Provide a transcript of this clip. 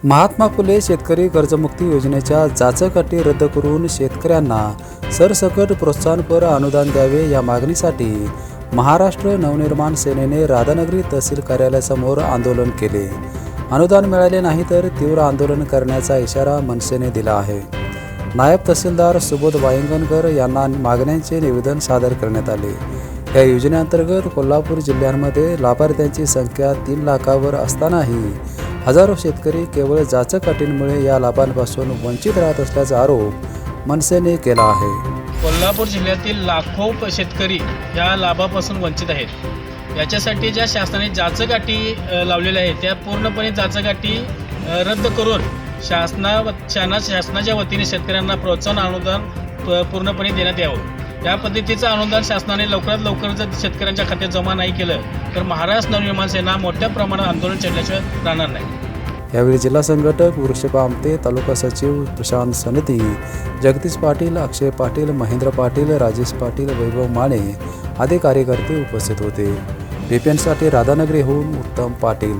महात्मा फुले शेतकरी कर्जमुक्ती योजनेच्या जाचक अटी रद्द करून शेतकऱ्यांना सरसकट प्रोत्साहनपर अनुदान द्यावे या मागणीसाठी महाराष्ट्र नवनिर्माण सेनेने राधानगरी तहसील कार्यालयासमोर आंदोलन केले। अनुदान मिळाले नाही तर तीव्र आंदोलन करण्याचा इशारा मनसेने दिला आहे। नायब तहसीलदार सुबोध वायंगणकर यांना मागण्यांचे निवेदन सादर करण्यात आले। या योजनेअंतर्गत कोल्हापूर जिल्ह्यामध्ये लाभार्थ्यांची संख्या 3 लाखावर असतानाही हजारो शेतकरी केवळ जाचक अटींमुळे या लाभांपासून वंचित राहत असल्याचा आरोप मनसेने केला आहे। कोल्हापूर जिल्ह्यातील लाखो शेतकरी या लाभापासून वंचित आहेत। याच्यासाठी ज्या शासनाने जाचक अटी लावलेल्या आहेत त्या पूर्णपणे जाचक अटी रद्द करून शासनाच्या वतीने शेतकऱ्यांना प्रोत्साहन अनुदान पूर्णपणे देण्यात यावं। या पद्धतीचं अनुदान शासनाने लवकरात लवकर जर शेतकऱ्यांच्या खात्यात जमा नाही केलं तर महाराष्ट्र नवनिर्माण सेना मोठ्या प्रमाणात आंदोलन छेडल्याशिवाय राहणार नाही। यावेळी जिल्हा संघटक वृषभा आमटे, तालुका सचिव प्रशांत सनदी, जगदीश पाटील, अक्षय पाटील, महेंद्र पाटील, राजेश पाटील, वैभव माने आदी कार्यकर्ते उपस्थित होते। बीपीएनसाठी राधानगरीहून उत्तम पाटील।